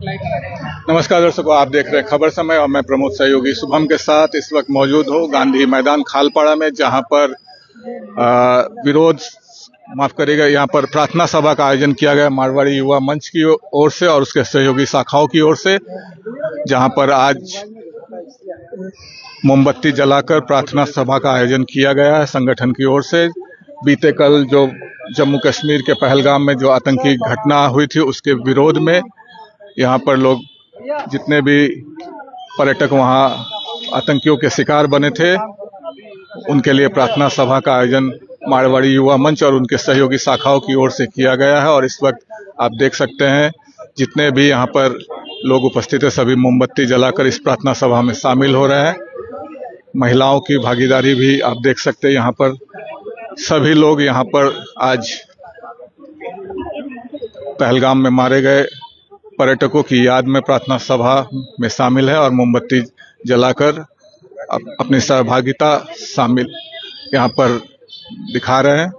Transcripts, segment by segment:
नमस्कार दर्शकों, आप देख रहे हैं खबर समय और मैं प्रमोद सहयोगी शुभम के साथ इस वक्त मौजूद हूँ गांधी मैदान खालपाड़ा में, जहां पर विरोध माफ करिएगा, यहाँ पर प्रार्थना सभा का आयोजन किया गया मारवाड़ी युवा मंच की ओर से और उसके सहयोगी शाखाओं की ओर से, जहां पर आज मोमबत्ती जलाकर प्रार्थना सभा का आयोजन किया गया है संगठन की ओर से। बीते कल जो जम्मू कश्मीर के पहलगाम में जो आतंकी घटना हुई थी उसके विरोध में यहाँ पर लोग, जितने भी पर्यटक वहाँ आतंकियों के शिकार बने थे, उनके लिए प्रार्थना सभा का आयोजन मारवाड़ी युवा मंच और उनके सहयोगी शाखाओं की ओर से किया गया है। और इस वक्त आप देख सकते हैं जितने भी यहाँ पर लोग उपस्थित है सभी मोमबत्ती जलाकर इस प्रार्थना सभा में शामिल हो रहे हैं। महिलाओं की भागीदारी भी आप देख सकते हैं। यहाँ पर सभी लोग यहाँ पर आज पहलगाम में मारे गए पर्यटकों की याद में प्रार्थना सभा में शामिल है और मोमबत्ती जलाकर अपनी सहभागिता शामिल यहाँ पर दिखा रहे हैं।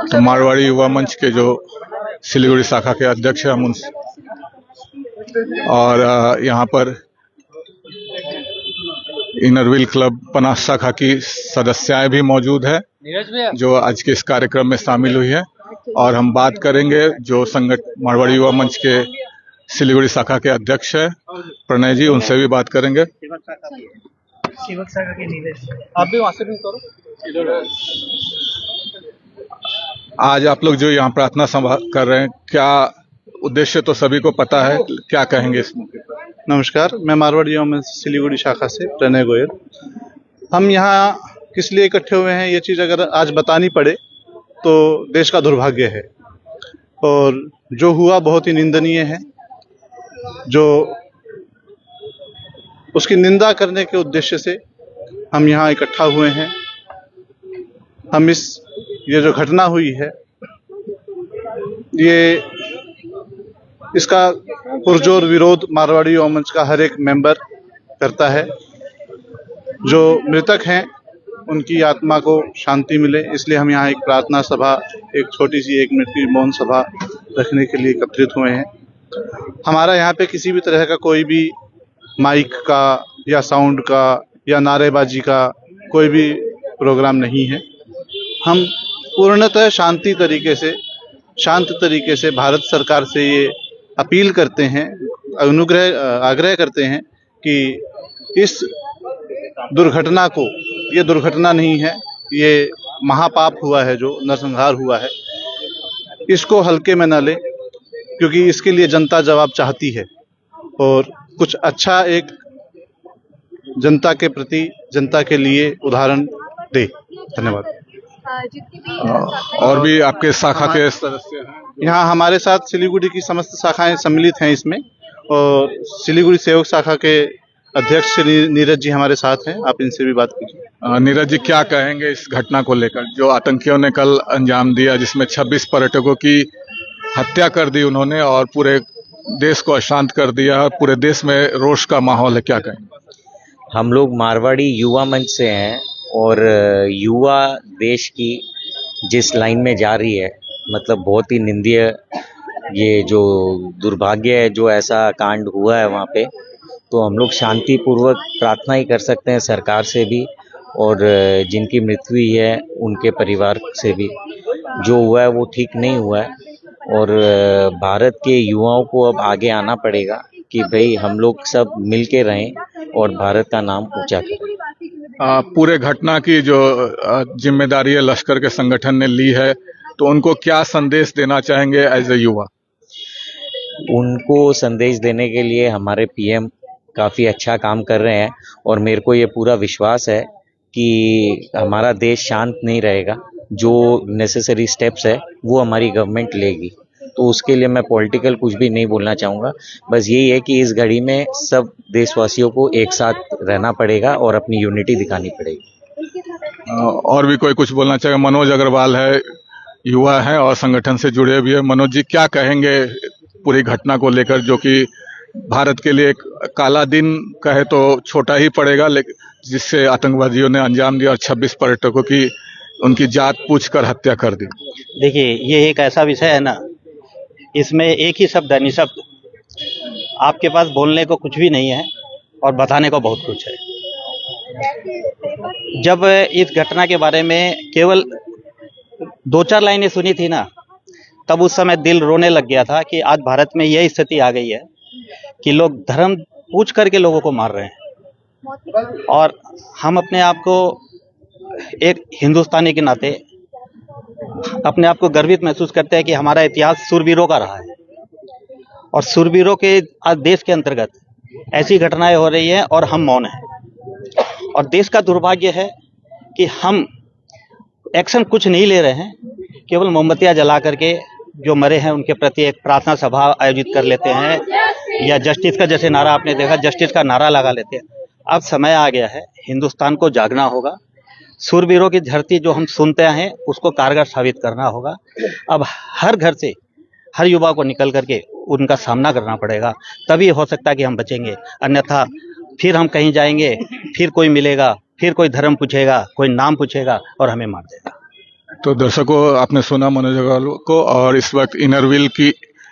तो मारवाड़ी युवा मंच के जो सिलीगुड़ी शाखा के अध्यक्ष हैं, हम उनसे और यहाँ पर इनरव्हील क्लब पनास शाखा की सदस्याएं भी मौजूद है जो आज के इस कार्यक्रम में शामिल हुई है। और हम बात करेंगे जो मारवाड़ी युवा मंच के सिलीगुड़ी शाखा के अध्यक्ष है प्रणय जी, उनसे भी बात करेंगे। आप भी वहां से भी करो। आज आप लोग जो यहाँ प्रार्थना सभा कर रहे हैं, क्या उद्देश्य तो सभी को पता है, क्या कहेंगे इस मौके पर? नमस्कार, मैं मारवाड़ी युवा मंच सिलीगुड़ी शाखा से प्रणय गोयल। हम यहाँ किस लिए इकट्ठे हुए हैं, ये चीज़ अगर आज बतानी पड़े तो देश का दुर्भाग्य है और जो हुआ बहुत ही निंदनीय है। जो उसकी निंदा करने के उद्देश्य से हम यहाँ इकट्ठा हुए हैं। हम ये जो घटना हुई है, इसका पुरजोर विरोध मारवाड़ी युवा मंच का हर एक मेंबर करता है। जो मृतक हैं उनकी आत्मा को शांति मिले, इसलिए हम यहाँ एक प्रार्थना सभा, एक छोटी सी 1 मिनट की मौन सभा रखने के लिए एकत्रित हुए हैं। हमारा यहाँ पे किसी भी तरह का कोई भी माइक का या साउंड का या नारेबाजी का कोई भी प्रोग्राम नहीं है। हम पूर्णतः शांत तरीके से भारत सरकार से ये अपील करते हैं, आग्रह करते हैं कि इस दुर्घटना को, ये दुर्घटना नहीं है, ये महापाप हुआ है, जो नरसंहार हुआ है, इसको हल्के में न लें, क्योंकि इसके लिए जनता जवाब चाहती है और कुछ अच्छा एक जनता के प्रति, जनता के लिए उदाहरण दे। धन्यवाद। और भी आपके शाखा के सदस्य हैं यहाँ हमारे साथ, सिलीगुड़ी की समस्त शाखाएं सम्मिलित हैं इसमें, और सिलीगुड़ी सेवक शाखा के अध्यक्ष श्री नीरज जी हमारे साथ हैं। आप इनसे भी बात कीजिए। नीरज जी, क्या कहेंगे इस घटना को लेकर जो आतंकियों ने कल अंजाम दिया, जिसमें 26 पर्यटकों की हत्या कर दी उन्होंने और पूरे देश को अशांत कर दिया, पूरे देश में रोष का माहौल है, क्या कहेंगे? हम लोग मारवाड़ी युवा मंच से हैं और युवा देश की जिस लाइन में जा रही है, मतलब बहुत ही निंदनीय ये जो दुर्भाग्य है जो ऐसा कांड हुआ है वहाँ पे, तो हम लोग शांतिपूर्वक प्रार्थना ही कर सकते हैं सरकार से भी और जिनकी मृत्यु हुई है उनके परिवार से भी। जो हुआ है वो ठीक नहीं हुआ है और भारत के युवाओं को अब आगे आना पड़ेगा कि भाई हम लोग सब मिल के रहें और भारत का नाम ऊंचा करें। पूरे घटना की जो जिम्मेदारी है लश्कर के संगठन ने ली है, तो उनको क्या संदेश देना चाहेंगे एज ए युवा? उनको संदेश देने के लिए हमारे पीएम काफ़ी अच्छा काम कर रहे हैं और मेरे को ये पूरा विश्वास है कि हमारा देश शांत नहीं रहेगा। जो नेसेसरी स्टेप्स है वो हमारी गवर्नमेंट लेगी, तो उसके लिए मैं पॉलिटिकल कुछ भी नहीं बोलना चाहूँगा। बस यही है कि इस घड़ी में सब देशवासियों को एक साथ रहना पड़ेगा और अपनी यूनिटी दिखानी पड़ेगी। और भी कोई कुछ बोलना चाहेगा? मनोज अग्रवाल है, युवा है और संगठन से जुड़े भी है। मनोज जी, क्या कहेंगे पूरी घटना को लेकर, जो कि भारत के लिए एक काला दिन कहे तो छोटा ही पड़ेगा, लेकिन जिससे आतंकवादियों ने अंजाम दिया और 26 पर्यटकों की उनकी जात पूछकर हत्या कर दी। देखिए, ये एक ऐसा विषय है ना, इसमें एक ही शब्द है, निःशब्द। आपके पास बोलने को कुछ भी नहीं है और बताने को बहुत कुछ है। जब इस घटना के बारे में केवल 2-4 लाइनें सुनी थी ना, तब उस समय दिल रोने लग गया था कि आज भारत में यह स्थिति आ गई है कि लोग धर्म पूछ करके लोगों को मार रहे हैं। और हम अपने आप को एक हिंदुस्तानी के नाते अपने आप को गर्वित महसूस करते हैं कि हमारा इतिहास शूरवीरों का रहा है, और शूरवीरों के आज देश के अंतर्गत ऐसी घटनाएं हो रही हैं और हम मौन हैं। और देश का दुर्भाग्य है कि हम एक्शन कुछ नहीं ले रहे हैं, केवल मोमबत्तियां जला करके जो मरे हैं उनके प्रति एक प्रार्थना सभा आयोजित कर लेते हैं, या जस्टिस का, जैसे नारा आपने देखा, जस्टिस का नारा लगा लेते हैं। अब समय आ गया है, हिंदुस्तान को जागना होगा। शूरवीरों की धरती जो हम सुनते हैं उसको कारगर साबित करना होगा। अब हर घर से हर युवा को निकल करके उनका सामना करना पड़ेगा, तभी हो सकता है कि हम बचेंगे। अन्यथा फिर हम कहीं जाएंगे, फिर कोई मिलेगा, फिर कोई धर्म पूछेगा, कोई नाम पूछेगा और हमें मार देगा। तो दर्शकों, आपने सुना मनोज अग्रवाल को, और इस वक्त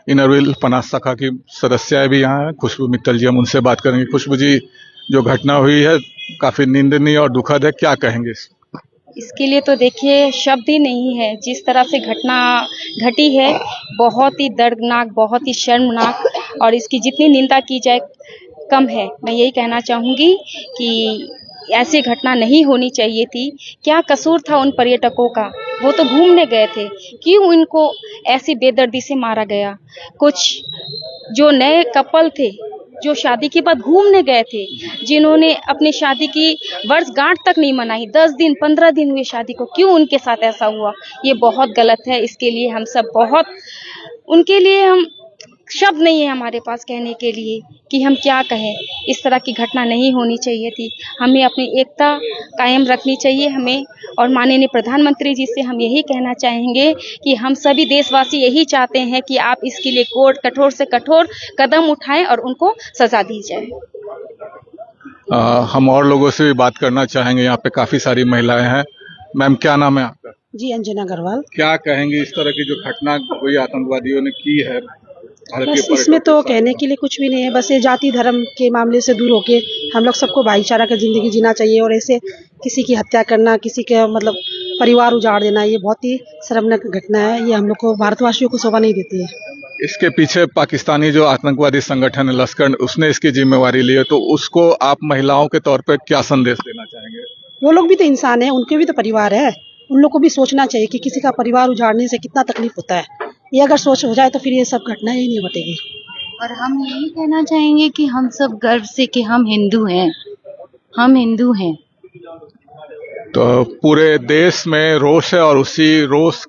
इनरविल पनाह शाखा की सदस्याएं भी यहाँ हैं, खुशबू मित्तल जी, हम उनसे बात करेंगे। खुशबू जी, जो घटना हुई है काफी निंदनीय और दुखद है, क्या कहेंगे? इसके लिए तो देखिए शब्द ही नहीं है। जिस तरह से घटना घटी है, बहुत ही दर्दनाक, बहुत ही शर्मनाक, और इसकी जितनी निंदा की जाए कम है। मैं यही कहना चाहूँगी कि ऐसी घटना नहीं होनी चाहिए थी। क्या कसूर था उन पर्यटकों का? वो तो घूमने गए थे, क्यों इनको ऐसी बेदर्दी से मारा गया? कुछ जो नए कपल थे, जो शादी के बाद घूमने गए थे, जिन्होंने अपनी शादी की वर्षगांठ तक नहीं मनाई, 10 दिन 15 दिन हुए शादी को, क्यों उनके साथ ऐसा हुआ? ये बहुत गलत है। इसके लिए हम सब बहुत, उनके लिए हम शब्द नहीं है हमारे पास कहने के लिए कि हम क्या कहें। इस तरह की घटना नहीं होनी चाहिए थी। हमें अपनी एकता कायम रखनी चाहिए हमें, और माननीय प्रधानमंत्री जी से हम यही कहना चाहेंगे कि हम सभी देशवासी यही चाहते हैं कि आप इसके लिए कठोर से कठोर कदम उठाएं और उनको सजा दी जाए। हम और लोगों से भी बात करना चाहेंगे। यहाँ पे काफी सारी महिलाएं हैं। मैम, क्या नाम है आपका? जी, अंजना अग्रवाल। क्या कहेंगे इस तरह की जो घटना कोई आतंकवादियों ने की है? बस इसमें तो कहने के लिए कुछ भी नहीं है। बस ये जाति धर्म के मामले से दूर होके हम लोग सबको भाईचारा का जिंदगी जीना चाहिए, और ऐसे किसी की हत्या करना, किसी के मतलब परिवार उजाड़ देना, ये बहुत ही शर्मनाक घटना है। ये हम लोग को, भारतवासियों को, शोभा नहीं देती है। इसके पीछे पाकिस्तानी जो आतंकवादी संगठन है लश्कर, उसने इसकी जिम्मेवारी ली है, तो उसको आप महिलाओं के तौर पर क्या संदेश देना चाहेंगे? वो लोग भी तो इंसान है, उनके भी तो परिवार है। उन लोग को भी सोचना चाहिए कि किसी का परिवार उजाड़ने से कितना तकलीफ होता है। ये अगर सोच हो जाए तो फिर ये सब घटनाएं ही नहीं घटेगी। और हम यही कहना चाहेंगे कि हम सब गर्व से कि हम हिंदू हैं, हम हिंदू हैं। तो पूरे देश में रोष है, और उसी रोष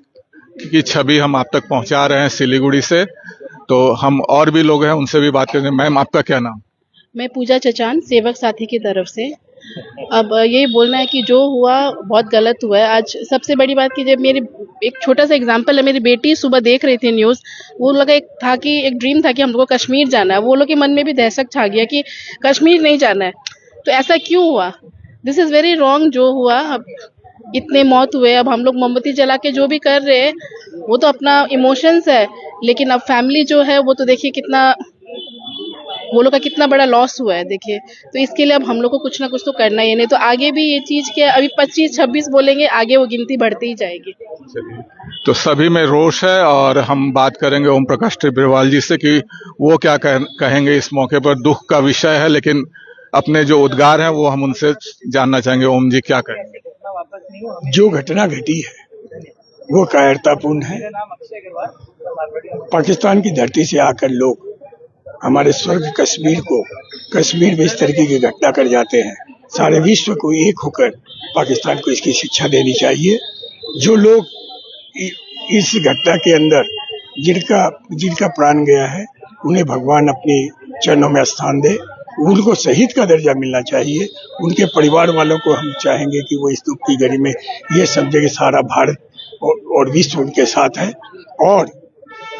की छवि हम आप तक पहुंचा रहे हैं सिलीगुड़ी से। तो हम और भी लोग हैं, उनसे भी बात करेंगे। मैम, आपका क्या नाम? मैं पूजा चचान, सेवक साथी की तरफ से। अब यही बोलना है कि जो हुआ बहुत गलत हुआ है। आज सबसे बड़ी बात कि जब मेरी एक छोटा सा एग्जांपल है, मेरी बेटी सुबह देख रही थी न्यूज़, वो लगा एक ड्रीम था कि हम लोग को कश्मीर जाना है। वो लोग के मन में भी दहशत छा गया कि कश्मीर नहीं जाना है। तो ऐसा क्यों हुआ? दिस इज़ वेरी रॉन्ग जो हुआ। अब इतने मौत हुए, अब हम लोग मोमबत्ती जला के जो भी कर रहे हैं वो तो अपना इमोशंस है, लेकिन अब फैमिली जो है वो तो देखिए कितना, वो लोग का कितना बड़ा लॉस हुआ है देखिए। तो इसके लिए अब हम लोग को कुछ ना कुछ तो करना ही है, नहीं तो आगे भी ये चीज़ के अभी 25-26 बोलेंगे, आगे वो गिनती बढ़ती ही जाएगी। तो सभी में रोष है, और हम बात करेंगे ओम प्रकाश टिब्रेवाल जी से कि वो क्या कहेंगे इस मौके पर। दुख का विषय है, लेकिन अपने जो उद्गार हैं वो हम उनसे जानना चाहेंगे। ओम जी, क्या कहेंगे? जो घटना घटी है वो कायरतापूर्ण है। पाकिस्तान की धरती से आकर लोग हमारे स्वर्ग कश्मीर में इस तरीके की घटना कर जाते हैं। सारे विश्व को एक होकर पाकिस्तान को इसकी शिक्षा देनी चाहिए। जो लोग इस घटना के अंदर जिनका प्राण गया है, उन्हें भगवान अपने चरणों में स्थान दे। उनको शहीद का दर्जा मिलना चाहिए। उनके परिवार वालों को हम चाहेंगे कि वो इस दुख की घड़ी में ये समझे कि सारा भारत और विश्व उनके साथ है। और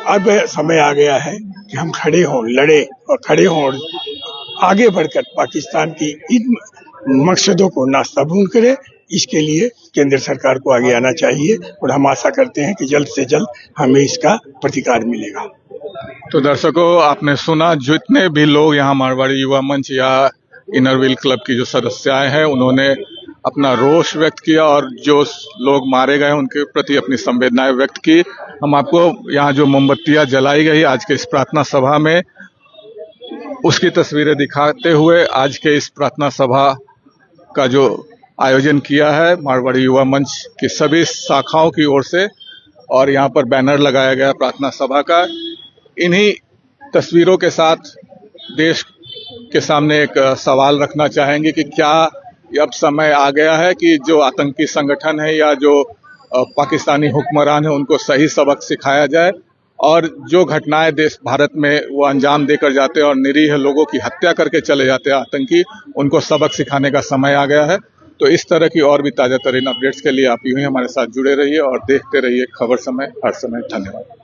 अब समय आ गया है कि हम खड़े हों और आगे बढ़कर पाकिस्तान की इन मकसदों को नास्ताबूद करें। इसके लिए केंद्र सरकार को आगे आना चाहिए और हम आशा करते हैं कि जल्द से जल्द हमें इसका प्रतिकार मिलेगा। तो दर्शकों, आपने सुना जितने भी लोग यहाँ मारवाड़ी युवा मंच या इनर व्हील क्लब की जो सदस्याएं हैं उन्होंने अपना रोष व्यक्त किया और जो लोग मारे गए उनके प्रति अपनी संवेदनाएं व्यक्त की। हम आपको यहाँ जो मोमबत्तियां जलाई गई आज के इस प्रार्थना सभा में उसकी तस्वीरें दिखाते हुए आज के इस प्रार्थना सभा का जो आयोजन किया है मारवाड़ी युवा मंच की सभी शाखाओं की ओर से और यहाँ पर बैनर लगाया गया प्रार्थना सभा का। इन्हीं तस्वीरों के साथ देश के सामने एक सवाल रखना चाहेंगे कि क्या अब समय आ गया है कि जो आतंकी संगठन है या जो पाकिस्तानी हुक्मरान है उनको सही सबक सिखाया जाए और जो घटनाएं देश भारत में वो अंजाम देकर जाते हैं और निरीह लोगों की हत्या करके चले जाते हैं आतंकी, उनको सबक सिखाने का समय आ गया है। तो इस तरह की और भी ताजा तरीन अपडेट्स के लिए आप यूं ही हमारे साथ जुड़े रहिए और देखते रहिए खबर समय हर समय। धन्यवाद।